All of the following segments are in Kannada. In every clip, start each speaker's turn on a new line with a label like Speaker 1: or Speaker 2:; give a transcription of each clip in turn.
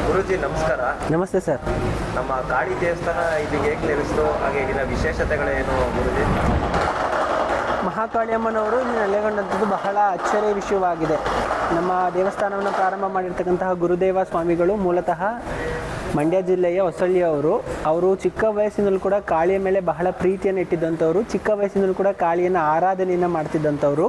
Speaker 1: ಗುರುಜಿ ನಮಸ್ಕಾರ.
Speaker 2: ನಮಸ್ತೆ ಸರ್.
Speaker 1: ನಮ್ಮ ಕಾಳಿ ದೇವಸ್ಥಾನ ಇಲ್ಲಿಗೆ ಹೇಗೆ ಲಭಿಸಿತು, ಹಾಗೆ ಇಲ್ಲಿನ ವಿಶೇಷತೆಗಳೇನು ಗುರುಜಿ?
Speaker 2: ಮಹಾಕಾಳಿ ಅಮ್ಮನವರು ಇಲ್ಲಿ ನೆಲೆಗೊಂಡಂಥದ್ದು ಬಹಳ ಅಚ್ಚರಿಯ ವಿಷಯವಾಗಿದೆ. ನಮ್ಮ ದೇವಸ್ಥಾನವನ್ನು ಪ್ರಾರಂಭ ಮಾಡಿರ್ತಕ್ಕಂತಹ ಗುರುದೇವ ಸ್ವಾಮಿಗಳು ಮೂಲತಃ ಮಂಡ್ಯ ಜಿಲ್ಲೆಯ ಹೊಸಳ್ಳಿಯವರು. ಅವರು ಚಿಕ್ಕ ವಯಸ್ಸಿನಲ್ಲೂ ಕೂಡ ಕಾಳಿಯ ಮೇಲೆ ಬಹಳ ಪ್ರೀತಿಯನ್ನು ಇಟ್ಟಿದ್ದಂಥವ್ರು. ಚಿಕ್ಕ ವಯಸ್ಸಿನಲ್ಲೂ ಕೂಡ ಕಾಳಿಯನ್ನು ಆರಾಧನೆಯನ್ನು ಮಾಡ್ತಿದ್ದಂಥವ್ರು.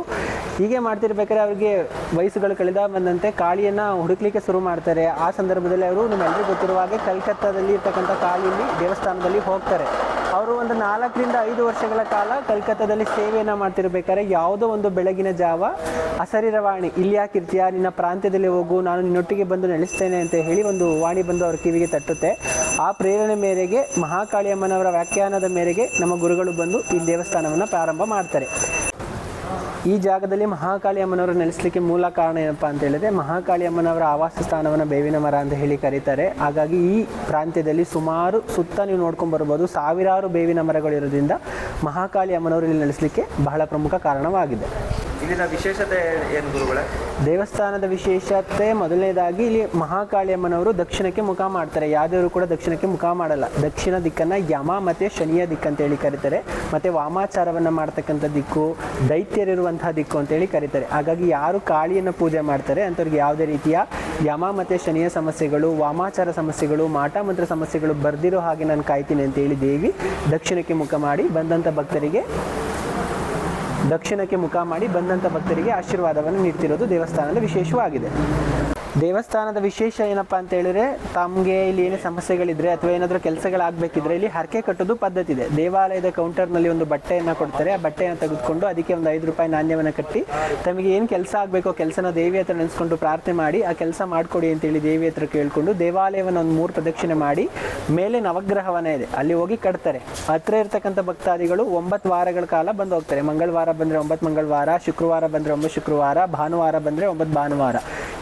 Speaker 2: ಹೀಗೆ ಮಾಡ್ತಿರ್ಬೇಕಾದ್ರೆ ಅವರಿಗೆ ವಯಸ್ಸುಗಳು ಕಳೆದ ಬಂದಂತೆ ಕಾಳಿಯನ್ನು ಹುಡುಕ್ಲಿಕ್ಕೆ ಶುರು ಮಾಡ್ತಾರೆ. ಆ ಸಂದರ್ಭದಲ್ಲಿ ಅವರು ನಿಮ್ಮೆಲ್ಲರಿಗೂ ಗೊತ್ತಿರುವ ಹಾಗೆ ಕಲ್ಕತ್ತಾದಲ್ಲಿ ಇರ್ತಕ್ಕಂಥ ಕಾಳಿಯಲ್ಲಿ ದೇವಸ್ಥಾನದಲ್ಲಿ ಹೋಗ್ತಾರೆ. ಅವರು ಒಂದು 4 ರಿಂದ 5 ವರ್ಷಗಳ ಕಾಲ ಕಲ್ಕತ್ತಾದಲ್ಲಿ ಸೇವೆಯನ್ನು ಮಾಡ್ತಿರ್ಬೇಕಾದ್ರೆ ಯಾವುದೋ ಒಂದು ಬೆಳಗಿನ ಜಾವ ಅಸರೀರವಾಣಿ, ಇಲ್ಲಿ ಯಾಕಿರ್ತೀಯ, ನಿನ್ನ ಪ್ರಾಂತ್ಯದಲ್ಲಿ ಹೋಗು, ನಾನು ನಿನ್ನೊಟ್ಟಿಗೆ ಬಂದು ನೆಲೆಸ್ತೇನೆ ಅಂತ ಹೇಳಿ ಒಂದು ವಾಣಿ ಬಂದು ಅವ್ರ ಕಿವಿಗೆ ತಟ್ಟುತ್ತೆ. ಆ ಪ್ರೇರಣೆ ಮೇರೆಗೆ ಮಹಾಕಾಳಿ ಅಮ್ಮನವರ ವ್ಯಾಖ್ಯಾನದ ಮೇರೆಗೆ ನಮ್ಮ ಗುರುಗಳು ಬಂದು ಈ ದೇವಸ್ಥಾನವನ್ನು ಪ್ರಾರಂಭ ಮಾಡ್ತಾರೆ. ಈ ಜಾಗದಲ್ಲಿ ಮಹಾಕಾಳಿ ಅಮ್ಮನವರು ನೆಲೆಸಲಿಕ್ಕೆ ಮೂಲ ಕಾರಣ ಏನಪ್ಪ ಅಂತ ಹೇಳಿದ್ರೆ, ಮಹಾಕಾಳಿ ಅಮ್ಮನವರ ಆವಾಸ ಸ್ಥಾನವನ್ನು ಬೇವಿನ ಮರ ಅಂತ ಹೇಳಿ ಕರೀತಾರೆ. ಹಾಗಾಗಿ ಈ ಪ್ರಾಂತ್ಯದಲ್ಲಿ ಸುಮಾರು ಸುತ್ತ ನೀವು ನೋಡ್ಕೊಂಡು ಬರ್ಬೋದು, ಸಾವಿರಾರು ಬೇವಿನ ಮರಗಳಿರೋದ್ರಿಂದ ಮಹಾಕಾಳಿ ಅಮ್ಮನವರು ಇಲ್ಲಿ ನೆಲೆಸಲಿಕ್ಕೆ ಬಹಳ ಪ್ರಮುಖ ಕಾರಣವಾಗಿದೆ.
Speaker 1: ಇಲ್ಲಿನ ವಿಶೇಷತೆ ಏನು ಗುರುಗಳೇ?
Speaker 2: ದೇವಸ್ಥಾನದ ವಿಶೇಷತೆ ಮೊದಲನೇದಾಗಿ ಇಲ್ಲಿ ಮಹಾಕಾಳಿ ಅಮ್ಮನವರು ದಕ್ಷಿಣಕ್ಕೆ ಮುಖ ಮಾಡ್ತಾರೆ. ಯಾವುದೇವರು ಕೂಡ ದಕ್ಷಿಣಕ್ಕೆ ಮುಖ ಮಾಡಲ್ಲ. ದಕ್ಷಿಣ ದಿಕ್ಕನ್ನು ಯಮ ಮತ್ತು ಶನಿಯ ದಿಕ್ಕು ಅಂತೇಳಿ ಕರೀತಾರೆ. ಮತ್ತು ವಾಮಾಚಾರವನ್ನು ಮಾಡ್ತಕ್ಕಂಥ ದಿಕ್ಕು, ದೈತ್ಯರಿರುವಂತಹ ದಿಕ್ಕು ಅಂತೇಳಿ ಕರೀತಾರೆ. ಹಾಗಾಗಿ ಯಾರು ಕಾಳಿಯನ್ನು ಪೂಜೆ ಮಾಡ್ತಾರೆ ಅಂಥವ್ರಿಗೆ ಯಾವುದೇ ರೀತಿಯ ಯಮ ಮತ್ತು ಶನಿಯ ಸಮಸ್ಯೆಗಳು, ವಾಮಾಚಾರ ಸಮಸ್ಯೆಗಳು, ಮಾಟ ಮಂತ್ರ ಸಮಸ್ಯೆಗಳು ಬರ್ದಿರೋ ಹಾಗೆ ನಾನು ಕಾಯ್ತೀನಿ ಅಂತೇಳಿ ದೇವಿ ದಕ್ಷಿಣಕ್ಕೆ ಮುಖ ಮಾಡಿ ಬಂದಂಥ ಭಕ್ತರಿಗೆ ಆಶೀರ್ವಾದವನ್ನು ನೀಡ್ತಿರೋದು ದೇವಸ್ಥಾನದ ವಿಶೇಷವಾಗಿದೆ. ದೇವಸ್ಥಾನದ ವಿಶೇಷ ಏನಪ್ಪ ಅಂತ ಹೇಳಿದ್ರೆ, ತಮಗೆ ಇಲ್ಲಿ ಏನೇ ಸಮಸ್ಯೆಗಳಿದ್ರೆ ಅಥವಾ ಏನಾದರೂ ಕೆಲಸಗಳಾಗಬೇಕಿದ್ರೆ ಇಲ್ಲಿ ಹರಕೆ ಕಟ್ಟೋದು ಪದ್ಧತಿ ಇದೆ. ದೇವಾಲಯದ ಕೌಂಟರ್ನಲ್ಲಿ ಒಂದು ಬಟ್ಟೆಯನ್ನು ಕೊಡ್ತಾರೆ. ಆ ಬಟ್ಟೆಯನ್ನು ತೆಗೆದುಕೊಂಡು ಅದಕ್ಕೆ ಒಂದು 5 ರೂಪಾಯಿ ನಾಣ್ಯವನ್ನು ಕಟ್ಟಿ ತಮಗೆ ಏನು ಕೆಲಸ ಆಗಬೇಕೋ ಕೆಲಸನ ದೇವಿ ಹತ್ರ ನೆನೆಸ್ಕೊಂಡು ಪ್ರಾರ್ಥನೆ ಮಾಡಿ ಆ ಕೆಲಸ ಮಾಡಿಕೊಡಿ ಅಂತೇಳಿ ದೇವಿ ಹತ್ರ ಕೇಳಿಕೊಂಡು ದೇವಾಲಯವನ್ನು ಒಂದು 3 ಪ್ರದಕ್ಷಿಣೆ ಮಾಡಿ ಮೇಲೆ ನವಗ್ರಹವನ ಇದೆ, ಅಲ್ಲಿ ಹೋಗಿ ಕಟ್ತಾರೆ. ಹತ್ರ ಇರ್ತಕ್ಕಂಥ ಭಕ್ತಾದಿಗಳು 9 ವಾರಗಳ ಕಾಲ ಬಂದು ಹೋಗ್ತಾರೆ. ಮಂಗಳವಾರ ಬಂದರೆ 9 ಮಂಗಳವಾರ, ಶುಕ್ರವಾರ ಬಂದರೆ 9 ಶುಕ್ರವಾರ, ಭಾನುವಾರ ಬಂದರೆ 9 ಭಾನುವಾರ.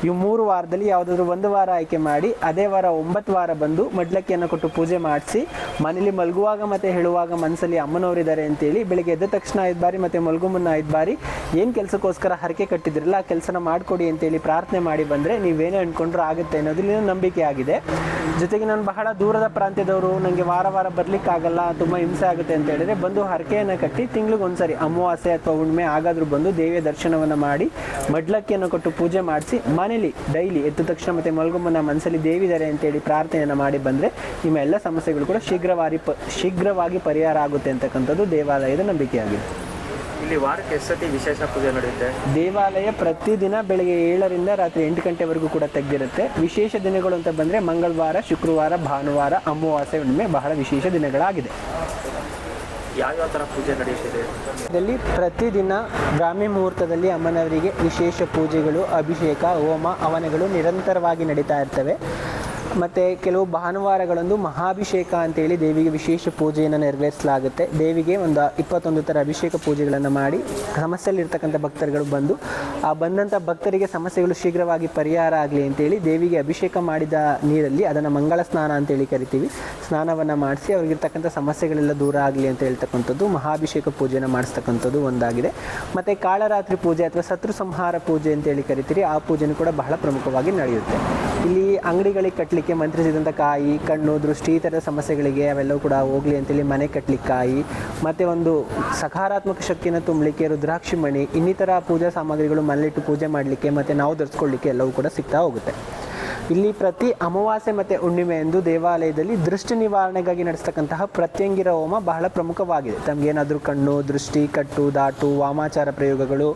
Speaker 2: ಇವು 3 ವಾರದಲ್ಲಿ ಯಾವುದಾದ್ರೂ ಒಂದು ವಾರ ಆಯ್ಕೆ ಮಾಡಿ ಅದೇ ವಾರ 9 ವಾರ ಬಂದು ಮಡ್ಲಕ್ಕಿಯನ್ನು ಕೊಟ್ಟು ಪೂಜೆ ಮಾಡಿಸಿ ಮನೇಲಿ ಮಲಗುವಾಗ ಮತ್ತು ಹೇಳುವಾಗ ಮನಸ್ಸಲ್ಲಿ ಅಮ್ಮನವರಿದ್ದಾರೆ ಅಂತೇಳಿ ಬೆಳಿಗ್ಗೆ ಎದ್ದ ತಕ್ಷಣ 5 ಬಾರಿ ಮತ್ತು ಮಲಗು ಮುನ್ನ 5 ಬಾರಿ ಏನು ಕೆಲಸಕ್ಕೋಸ್ಕರ ಹರಕೆ ಕಟ್ಟಿದ್ರಲ್ಲ ಆ ಕೆಲಸನ ಮಾಡಿಕೊಡಿ ಅಂತೇಳಿ ಪ್ರಾರ್ಥನೆ ಮಾಡಿ ಬಂದರೆ ನೀವೇನೇ ಅಂದ್ಕೊಂಡ್ರೂ ಆಗುತ್ತೆ ಅನ್ನೋದು ಇಲ್ಲಿನ ನಂಬಿಕೆ ಆಗಿದೆ. ಜೊತೆಗೆ ನಾನು ಬಹಳ ದೂರದ ಪ್ರಾಂತ್ಯದವರು, ನನಗೆ ವಾರ ಬರಲಿಕ್ಕಾಗಲ್ಲ, ತುಂಬ ಹಿಂಸೆ ಆಗುತ್ತೆ ಅಂತ ಹೇಳಿದ್ರೆ ಬಂದು ಹರಕೆಯನ್ನು ಕಟ್ಟಿ ತಿಂಗಳಿಗೊಂದ್ಸರಿ ಅಮಾವಾಸ್ಯೆ ಅಥವಾ ಹುಣ್ಣಿಮೆ ಆಗಾದರೂ ಬಂದು ದೇವಿಯ ದರ್ಶನವನ್ನು ಮಾಡಿ ಮಡ್ಲಕ್ಕಿಯನ್ನು ಕೊಟ್ಟು ಪೂಜೆ ಮಾಡಿಸಿ ಮನೇಲಿ ಡೈಲಿ ಎದ್ದ ತಕ್ಷಣ ಮತ್ತು ಮಲಗುಮ್ಮನ ಮನಸ್ಸಲ್ಲಿ ದೇವಿದ್ದಾರೆ ಅಂತೇಳಿ ಪ್ರಾರ್ಥನೆಯನ್ನು ಮಾಡಿ ಬಂದರೆ ನಿಮ್ಮ ಎಲ್ಲ ಸಮಸ್ಯೆಗಳು ಕೂಡ ಶೀಘ್ರವಾಗಿ ಪರಿಹಾರ ಆಗುತ್ತೆ ಅಂತಕ್ಕಂಥದ್ದು ದೇವಾಲಯದ ನಂಬಿಕೆಯಾಗಿದೆ.
Speaker 1: ಇಲ್ಲಿ ವಾರಕ್ಕೆ ಎಷ್ಟು ಸತಿ ವಿಶೇಷ ಪೂಜೆ ನಡೆಯುತ್ತೆ?
Speaker 2: ದೇವಾಲಯ ಪ್ರತಿದಿನ ಬೆಳಗ್ಗೆ 7 ರಿಂದ ರಾತ್ರಿ 8 ಗಂಟೆವರೆಗೂ ಕೂಡ ತೆಗೆದಿರುತ್ತೆ. ವಿಶೇಷ ದಿನಗಳು ಅಂತ ಬಂದರೆ ಮಂಗಳವಾರ, ಶುಕ್ರವಾರ, ಭಾನುವಾರ, ಅಮಾವಾಸ್ಯೆ, ಹುಣ್ಣಿಮೆ ಬಹಳ ವಿಶೇಷ ದಿನಗಳಾಗಿದೆ.
Speaker 1: ಯಾವ್ಯಾವ ಥರ ಪೂಜೆ ನಡೆಯುತ್ತಿದೆ?
Speaker 2: ಇದರಲ್ಲಿ ಪ್ರತಿದಿನ ಬ್ರಾಹ್ಮಿ ಮುಹೂರ್ತದಲ್ಲಿ ಅಮ್ಮನವರಿಗೆ ವಿಶೇಷ ಪೂಜೆಗಳು, ಅಭಿಷೇಕ, ಹೋಮ, ಹವನಗಳು ನಿರಂತರವಾಗಿ ನಡೀತಾ ಇರ್ತವೆ. ಮತ್ತು ಕೆಲವು ಭಾನುವಾರಗಳಂದು ಮಹಾಭಿಷೇಕ ಅಂತೇಳಿ ದೇವಿಗೆ ವಿಶೇಷ ಪೂಜೆಯನ್ನು ನೆರವೇರಿಸಲಾಗುತ್ತೆ. ದೇವಿಗೆ ಒಂದು 21 ಥರ ಅಭಿಷೇಕ ಪೂಜೆಗಳನ್ನು ಮಾಡಿ ಸಮಸ್ಯೆಯಲ್ಲಿರ್ತಕ್ಕಂಥ ಭಕ್ತರುಗಳು ಬಂದು ಆ ಬಂದಂಥ ಭಕ್ತರಿಗೆ ಸಮಸ್ಯೆಗಳು ಶೀಘ್ರವಾಗಿ ಪರಿಹಾರ ಆಗಲಿ ಅಂತೇಳಿ ದೇವಿಗೆ ಅಭಿಷೇಕ ಮಾಡಿದ ನೀರಲ್ಲಿ ಅದನ್ನು ಮಂಗಳ ಸ್ನಾನ ಅಂತೇಳಿ ಕರಿತೀವಿ, ಸ್ನಾನವನ್ನು ಮಾಡಿಸಿ ಅವ್ರಿಗಿರ್ತಕ್ಕಂಥ ಸಮಸ್ಯೆಗಳೆಲ್ಲ ದೂರ ಆಗಲಿ ಅಂತ ಹೇಳ್ತಕ್ಕಂಥದ್ದು ಮಹಾಭಿಷೇಕ ಪೂಜೆಯನ್ನು ಮಾಡಿಸ್ತಕ್ಕಂಥದ್ದು ಒಂದಾಗಿದೆ. ಮತ್ತು ಕಾಳರಾತ್ರಿ ಪೂಜೆ ಅಥವಾ ಶತ್ರು ಸಂಹಾರ ಪೂಜೆ ಅಂತೇಳಿ ಕರಿತೀರಿ, ಆ ಪೂಜೆನೂ ಕೂಡ ಬಹಳ ಪ್ರಮುಖವಾಗಿ ನಡೆಯುತ್ತೆ. ಇಲ್ಲಿ ಅಂಗಡಿಗಳಿಗೆ ಕಟ್ಟಲಿಕ್ಕೆ ಮಂತ್ರಿಸಿದಂಥ ಕಾಯಿ, ಕಣ್ಣು, ದೃಷ್ಟಿ ಈ ಥರದ ಸಮಸ್ಯೆಗಳಿಗೆ ಅವೆಲ್ಲವೂ ಕೂಡ ಹೋಗಲಿ ಅಂತೇಳಿ ಮನೆ ಕಟ್ಟಲಿಕ್ಕೆ ಕಾಯಿ, ಮತ್ತು ಒಂದು ಸಕಾರಾತ್ಮಕ ಶಕ್ತಿಯನ್ನು ತುಂಬಲಿಕ್ಕೆ ರುದ್ರಾಕ್ಷಿ ಮಣಿ, ಇನ್ನಿತರ ಪೂಜಾ ಸಾಮಗ್ರಿಗಳು ಮನೆಯಲ್ಲಿಟ್ಟು ಪೂಜೆ ಮಾಡಲಿಕ್ಕೆ ಮತ್ತು ನಾವು ಧರಿಸ್ಕೊಳ್ಳಿಕ್ಕೆ ಎಲ್ಲವೂ ಕೂಡ ಸಿಗ್ತಾ ಹೋಗುತ್ತೆ. ಇಲ್ಲಿ ಪ್ರತಿ ಅಮಾವಾಸ್ಯೆ ಮತ್ತು ಹುಣ್ಣಿಮೆ ಎಂದು ದೇವಾಲಯದಲ್ಲಿ ದೃಷ್ಟಿ ನಿವಾರಣೆಗಾಗಿ ನಡೆಸ್ತಕ್ಕಂತಹ ಪ್ರತ್ಯಂಗಿರ ಹೋಮ ಬಹಳ ಪ್ರಮುಖವಾಗಿದೆ. ತಮಗೇನಾದರೂ ಕಣ್ಣು, ದೃಷ್ಟಿ, ಕಟ್ಟು, ದಾಟು, ವಾಮಾಚಾರ ಪ್ರಯೋಗಗಳು,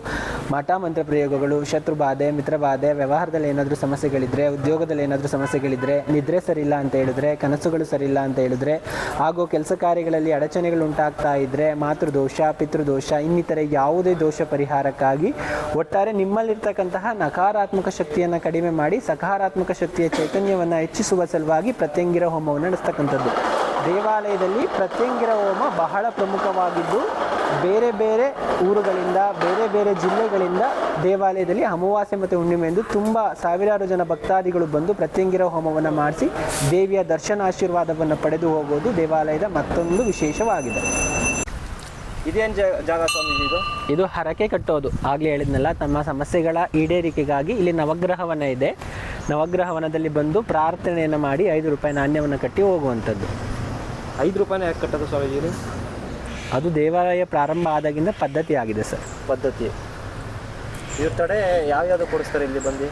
Speaker 2: ಮಾಟ ಮಂತ್ರ ಪ್ರಯೋಗಗಳು, ಶತ್ರುಬಾಧೆ, ಮಿತ್ರಬಾಧೆ, ವ್ಯವಹಾರದಲ್ಲಿ ಏನಾದರೂ ಸಮಸ್ಯೆಗಳಿದ್ದರೆ, ಉದ್ಯೋಗದಲ್ಲಿ ಏನಾದರೂ ಸಮಸ್ಯೆಗಳಿದ್ದರೆ, ನಿದ್ರೆ ಸರಿಯಿಲ್ಲ ಅಂತ ಹೇಳಿದ್ರೆ, ಕನಸುಗಳು ಸರಿಯಿಲ್ಲ ಅಂತ ಹೇಳಿದ್ರೆ, ಹಾಗೂ ಕೆಲಸ ಕಾರ್ಯಗಳಲ್ಲಿ ಅಡಚಣೆಗಳು ಉಂಟಾಗ್ತಾ ಇದ್ದರೆ, ಮಾತೃದೋಷ, ಪಿತೃದೋಷ, ಇನ್ನಿತರೆ ಯಾವುದೇ ದೋಷ ಪರಿಹಾರಕ್ಕಾಗಿ ಒಟ್ಟಾರೆ ನಿಮ್ಮಲ್ಲಿರ್ತಕ್ಕಂತಹ ನಕಾರಾತ್ಮಕ ಶಕ್ತಿಯನ್ನು ಕಡಿಮೆ ಮಾಡಿ ಸಕಾರಾತ್ಮಕ ಶಕ್ತಿಯ ಚೈತನ್ಯವನ್ನು ಹೆಚ್ಚಿಸುವ ಸಲುವಾಗಿ ಪ್ರತ್ಯಂಗಿರ ಹೋಮವನ್ನು ನಡೆಸ್ತಕ್ಕಂಥದ್ದು. ದೇವಾಲಯದಲ್ಲಿ ಪ್ರತ್ಯಂಗಿರ ಹೋಮ ಬಹಳ ಪ್ರಮುಖವಾಗಿದ್ದು ಬೇರೆ ಬೇರೆ ಊರುಗಳಿಂದ, ಬೇರೆ ಬೇರೆ ಜಿಲ್ಲೆಗಳಿಂದ ದೇವಾಲಯದಲ್ಲಿ ಅಮಾವಾಸ್ಯೆ ಮತ್ತು ಹುಣ್ಣಿಮೆ ಎಂದು ತುಂಬ ಸಾವಿರಾರು ಜನ ಭಕ್ತಾದಿಗಳು ಬಂದು ಪ್ರತ್ಯಂಗಿರ ಹೋಮವನ್ನು ಮಾಡಿಸಿ ದೇವಿಯ ದರ್ಶನಾಶೀರ್ವಾದವನ್ನು ಪಡೆದು ಹೋಗೋದು ದೇವಾಲಯದ ಮತ್ತೊಂದು ವಿಶೇಷವಾಗಿದೆ.
Speaker 1: ಇದೇನು ಜಾಗ ಸ್ವಾಮಿ
Speaker 2: ಇದು ಹರಕೆ ಕಟ್ಟೋದು. ಆಗಲೇ ಹೇಳಿದ್ನಲ್ಲ, ತಮ್ಮ ಸಮಸ್ಯೆಗಳ ಈಡೇರಿಕೆಗಾಗಿ ಇಲ್ಲಿ ನವಗ್ರಹವನ್ನ ಇದೆ. ನವಗ್ರಹ ವನದಲ್ಲಿ ಬಂದು ಪ್ರಾರ್ಥನೆಯನ್ನು ಮಾಡಿ 5 ರೂಪಾಯಿ ನಾಣ್ಯವನ್ನು ಕಟ್ಟಿ ಹೋಗುವಂಥದ್ದು.
Speaker 1: 5 ರೂಪಾಯಿನ ಯಾಕೆ ಕಟ್ಟೋದು ಸ್ವಾಮೀಜಿ?
Speaker 2: ಅದು ದೇವಾಲಯ ಪ್ರಾರಂಭ ಆದಾಗಿಂದ ಪದ್ಧತಿ ಆಗಿದೆ ಸರ್.
Speaker 1: ಪದ್ಧತಿ. ಇವ್ರ ತಡೆ ಯಾವ್ಯಾವುದು ಕೊಡಿಸ್ತಾರೆ ಇಲ್ಲಿ ಬಂದು?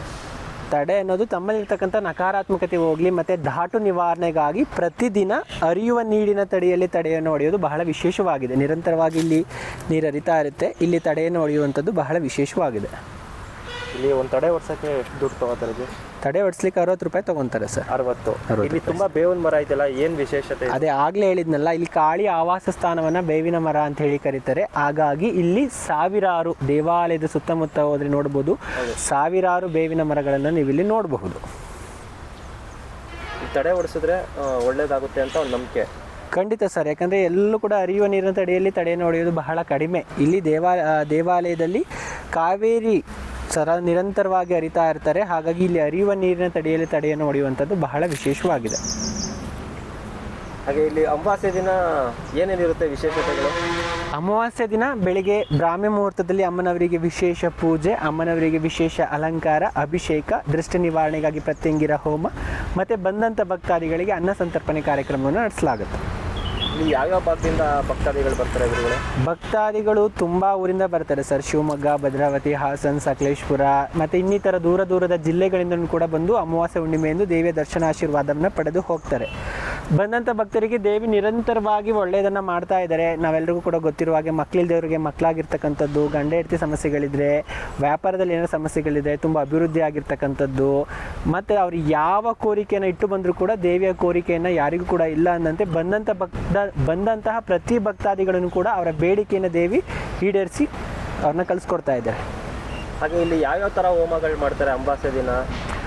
Speaker 2: ತಡೆ ಅನ್ನೋದು ತಮ್ಮಲ್ಲಿರ್ತಕ್ಕಂಥ ನಕಾರಾತ್ಮಕತೆ ಹೋಗಲಿ ಮತ್ತು ಧಾಟು ನಿವಾರಣೆಗಾಗಿ ಪ್ರತಿದಿನ ಹರಿಯುವ ನೀರಿನ ತಡೆಯಲ್ಲಿ ತಡೆಯನ್ನು ಹೊಡೆಯೋದು ಬಹಳ ವಿಶೇಷವಾಗಿದೆ. ನಿರಂತರವಾಗಿ ಇಲ್ಲಿ ನೀರು ಹರಿತಾ ಇರುತ್ತೆ, ಇಲ್ಲಿ ತಡೆಯನ್ನು ಹೊಡೆಯುವಂಥದ್ದು ಬಹಳ ವಿಶೇಷವಾಗಿದೆ.
Speaker 1: ಇಲ್ಲಿ ಒಂದು ತಡೆ ಹೊಡ್ಸೋಕ್ಕೆ ಎಷ್ಟು ದುಡ್ಡು ತೊಗೋತಾರೆ?
Speaker 2: ತಡೆ ಹೊಡ್ಸ್ಲಿಕ್ಕೆ 60 ರೂಪಾಯಿ ತೊಗೊತಾರೆ ಸರ್.
Speaker 1: 60. ಇಲ್ಲಿ ತುಂಬ ಬೇವಿನ ಮರ ಐತಲ್ಲ, ಏನು ವಿಶೇಷತೆ?
Speaker 2: ಅದೇ ಆಗಲೇ ಹೇಳಿದ್ನಲ್ಲ, ಇಲ್ಲಿ ಕಾಳಿ ಆವಾಸ ಸ್ಥಾನವನ್ನು ಬೇವಿನ ಮರ ಅಂತ ಹೇಳಿ ಕರೀತಾರೆ. ಹಾಗಾಗಿ ಇಲ್ಲಿ ಸಾವಿರಾರು, ದೇವಾಲಯದ ಸುತ್ತಮುತ್ತ ಹೋದ್ರೆ ನೋಡ್ಬೋದು, ಸಾವಿರಾರು ಬೇವಿನ ಮರಗಳನ್ನು ನೀವು ಇಲ್ಲಿ ನೋಡಬಹುದು.
Speaker 1: ಈ ತಡೆ ಹೊಡಿಸಿದ್ರೆ ಒಳ್ಳೇದಾಗುತ್ತೆ ಅಂತ ಒಂದು ನಂಬಿಕೆ.
Speaker 2: ಖಂಡಿತ ಸರ್, ಯಾಕಂದರೆ ಎಲ್ಲೂ ಕೂಡ ಹರಿಯುವ ನೀರಿನ ತಡೆಯಲ್ಲಿ ತಡೆಯನ್ನು ಹೊಡೆಯೋದು ಬಹಳ ಕಡಿಮೆ. ಇಲ್ಲಿ ದೇವಾಲಯದಲ್ಲಿ ಕಾವೇರಿ ನಿರಂತರವಾಗಿ ಹರಿತಾ ಇರ್ತಾರೆ. ಹಾಗಾಗಿ ಇಲ್ಲಿ ಹರಿಯುವ ನೀರಿನ ತಡೆಯಲ್ಲಿ ತಡೆಯನ್ನು ಹೊಡೆಯುವಂಥದ್ದು ಬಹಳ ವಿಶೇಷವಾಗಿದೆ.
Speaker 1: ಹಾಗೆ ಇಲ್ಲಿ ಅಮಾವಾಸ್ಯೆ ದಿನ ಏನೇನಿರುತ್ತೆ ವಿಶೇಷತೆಗಳು?
Speaker 2: ಅಮಾವಾಸ್ಯೆ ದಿನ ಬೆಳಿಗ್ಗೆ ಬ್ರಾಹ್ಮಿ ಮುಹೂರ್ತದಲ್ಲಿ ಅಮ್ಮನವರಿಗೆ ವಿಶೇಷ ಪೂಜೆ, ಅಮ್ಮನವರಿಗೆ ವಿಶೇಷ ಅಲಂಕಾರ, ಅಭಿಷೇಕ, ದೃಷ್ಟಿ ನಿವಾರಣೆಗಾಗಿ ಪ್ರತ್ಯಂಗಿರ ಹೋಮ ಮತ್ತು ಬಂದಂಥ ಭಕ್ತಾದಿಗಳಿಗೆ ಅನ್ನ ಸಂತರ್ಪಣೆ ಕಾರ್ಯಕ್ರಮವನ್ನು ನಡೆಸಲಾಗುತ್ತೆ.
Speaker 1: ಇಲ್ಲಿ ಯಾವ್ಯಾವ ಭಾಗದಿಂದ ಭಕ್ತಾದಿಗಳು ಬರ್ತಾರೆ ಗುರುಗಳೇ?
Speaker 2: ಭಕ್ತಾದಿಗಳು ತುಂಬ ಊರಿಂದ ಬರ್ತಾರೆ ಸರ್. ಶಿವಮೊಗ್ಗ, ಭದ್ರಾವತಿ, ಹಾಸನ್, ಸಕಲೇಶ್ಪುರ ಮತ್ತು ಇನ್ನಿತರ ದೂರದ ಜಿಲ್ಲೆಗಳಿಂದ ಕೂಡ ಬಂದು ಅಮಾವಾಸ್ಯೆ ಹುಣ್ಣಿಮೆಯಂದು ದೇವಿಯ ದರ್ಶನಾಶೀರ್ವಾದವನ್ನು ಪಡೆದು ಹೋಗ್ತಾರೆ. ಬಂದಂಥ ಭಕ್ತರಿಗೆ ದೇವಿ ನಿರಂತರವಾಗಿ ಒಳ್ಳೆಯದನ್ನು ಮಾಡ್ತಾ ಇದ್ದಾರೆ. ನಾವೆಲ್ಲರಿಗೂ ಕೂಡ ಗೊತ್ತಿರುವ ಹಾಗೆ ಮಕ್ಕಳಿಲ್ದವ್ರಿಗೆ ಮಕ್ಕಳಾಗಿರ್ತಕ್ಕಂಥದ್ದು, ಗಂಡ ಹೆಂಡತಿ ಸಮಸ್ಯೆಗಳಿದ್ರೆ, ವ್ಯಾಪಾರದಲ್ಲಿ ಏನೋ ಸಮಸ್ಯೆಗಳಿದೆ, ತುಂಬ ಅಭಿವೃದ್ಧಿ ಆಗಿರ್ತಕ್ಕಂಥದ್ದು, ಮತ್ತು ಅವ್ರು ಯಾವ ಕೋರಿಕೆಯನ್ನು ಇಟ್ಟು ಬಂದರೂ ಕೂಡ ದೇವಿಯ ಕೋರಿಕೆಯನ್ನು ಯಾರಿಗೂ ಕೂಡ ಇಲ್ಲ ಅನ್ನಂತೆ ಬಂದಂತಹ ಪ್ರತಿ ಭಕ್ತಾದಿಗಳನ್ನು ಕೂಡ ಅವರ ಬೇಡಿಕೆಯನ್ನು ದೇವಿ ಈಡೇರಿಸಿ ಅವ್ರನ್ನ ಕಳಿಸ್ಕೊಡ್ತಾ ಇದ್ದಾರೆ.
Speaker 1: ಹಾಗೆ ಇಲ್ಲಿ ಯಾವ್ಯಾವ ಥರ ಹೋಮಗಳು ಮಾಡ್ತಾರೆ ಅಮಾವಾಸ್ಯೆ ದಿನ?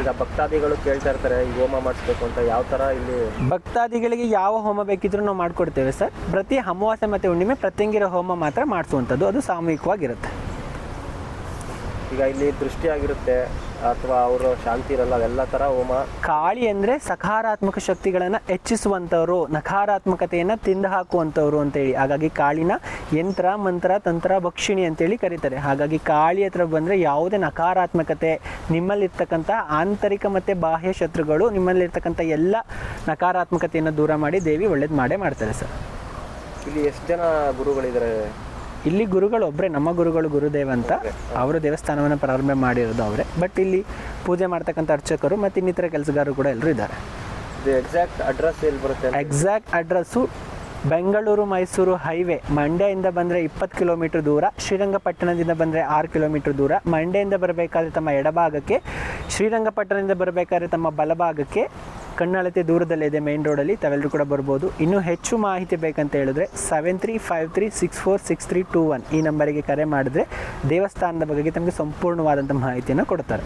Speaker 1: ಈಗ ಭಕ್ತಾದಿಗಳು ಕೇಳ್ತಾ ಇರ್ತಾರೆ ಈ ಹೋಮ ಮಾಡಿಸ್ಬೇಕು ಅಂತ, ಯಾವ ಥರ ಇಲ್ಲಿ?
Speaker 2: ಭಕ್ತಾದಿಗಳಿಗೆ ಯಾವ ಹೋಮ ಬೇಕಿದ್ರೂ ನಾವು ಮಾಡಿಕೊಡ್ತೇವೆ ಸರ್. ಪ್ರತಿ ಅಮಾವಾಸ್ಯೆ ಮತ್ತು ಹುಣ್ಣಿಮೆ ಪ್ರತ್ಯಂಗಿರ ಹೋಮ ಮಾತ್ರ ಮಾಡಿಸುವಂಥದ್ದು, ಅದು ಸಾಮೂಹಿಕವಾಗಿರುತ್ತೆ.
Speaker 1: ಈಗ ಇಲ್ಲಿ ದೃಷ್ಟಿ ಆಗಿರುತ್ತೆ ಅಥವಾ ಅವರು ಶಾಂತಿ ಇರಲ್ಲ, ಅವೆಲ್ಲ ಥರ ಹೋಮ.
Speaker 2: ಕಾಳಿ ಅಂದರೆ ಸಕಾರಾತ್ಮಕ ಶಕ್ತಿಗಳನ್ನು ಹೆಚ್ಚಿಸುವಂಥವ್ರು, ನಕಾರಾತ್ಮಕತೆಯನ್ನು ತಿಂದು ಹಾಕುವಂಥವ್ರು ಅಂತೇಳಿ. ಹಾಗಾಗಿ ಕಾಳಿನ ಯಂತ್ರ, ಮಂತ್ರ, ತಂತ್ರ, ಭಕ್ಷಿಣಿ ಅಂತೇಳಿ ಕರೀತಾರೆ. ಹಾಗಾಗಿ ಕಾಳಿ ಹತ್ರ ಬಂದರೆ ಯಾವುದೇ ನಕಾರಾತ್ಮಕತೆ, ನಿಮ್ಮಲ್ಲಿರ್ತಕ್ಕಂಥ ಆಂತರಿಕ ಮತ್ತು ಬಾಹ್ಯ ಶತ್ರುಗಳು, ನಿಮ್ಮಲ್ಲಿರ್ತಕ್ಕಂಥ ಎಲ್ಲ ನಕಾರಾತ್ಮಕತೆಯನ್ನು ದೂರ ಮಾಡಿ ದೇವಿ ಒಳ್ಳೇದು ಮಾಡೇ ಮಾಡ್ತಾರೆ ಸರ್.
Speaker 1: ಇಲ್ಲಿ ಎಷ್ಟು ಜನ ಗುರುಗಳಿದ್ದಾರೆ?
Speaker 2: ಇಲ್ಲಿ ಗುರುಗಳು ಒಬ್ಬರೇ, ನಮ್ಮ ಗುರುಗಳು ಗುರುದೇವ್ ಅಂತ, ಅವರು ದೇವಸ್ಥಾನವನ್ನು ಪ್ರಾರಂಭ ಮಾಡಿರೋದು ಅವರೇ. ಬಟ್ ಇಲ್ಲಿ ಪೂಜೆ ಮಾಡ್ತಕ್ಕಂಥ ಅರ್ಚಕರು ಮತ್ತು ಇನ್ನಿತರ ಕೆಲಸಗಾರರು ಕೂಡ ಎಲ್ಲರೂ ಇದ್ದಾರೆ.
Speaker 1: ಎಕ್ಸಾಕ್ಟ್ ಅಡ್ರೆಸ್ ಎಲ್ಲಿ ಬರುತ್ತೆ?
Speaker 2: Exact address Bengaluru Mysuru highway. ಮಂಡ್ಯದಿಂದ ಬಂದರೆ 20 ಕಿಲೋಮೀಟ್ರ್ ದೂರ, ಶ್ರೀರಂಗಪಟ್ಟಣದಿಂದ ಬಂದರೆ 6 ಕಿಲೋಮೀಟ್ರ್ ದೂರ. ಮಂಡ್ಯದಿಂದ ಬರಬೇಕಾದ್ರೆ ತಮ್ಮ ಎಡಭಾಗಕ್ಕೆ, ಶ್ರೀರಂಗಪಟ್ಟಣದಿಂದ ಬರಬೇಕಾದ್ರೆ ತಮ್ಮ ಬಲಭಾಗಕ್ಕೆ, ಕಣ್ಣಳತೆ ದೂರದಲ್ಲಿದೆ ಮೇನ್ ರೋಡಲ್ಲಿ. ತಾವೆಲ್ಲರೂ ಕೂಡ ಬರ್ಬೋದು. ಇನ್ನೂ ಹೆಚ್ಚು ಮಾಹಿತಿ ಬೇಕಂತ ಹೇಳಿದ್ರೆ 7353646321 ಈ ನಂಬರಿಗೆ ಕರೆ ಮಾಡಿದ್ರೆ ದೇವಸ್ಥಾನದ ಬಗ್ಗೆ ತಮಗೆ ಸಂಪೂರ್ಣವಾದಂಥ ಮಾಹಿತಿಯನ್ನು ಕೊಡ್ತಾರೆ.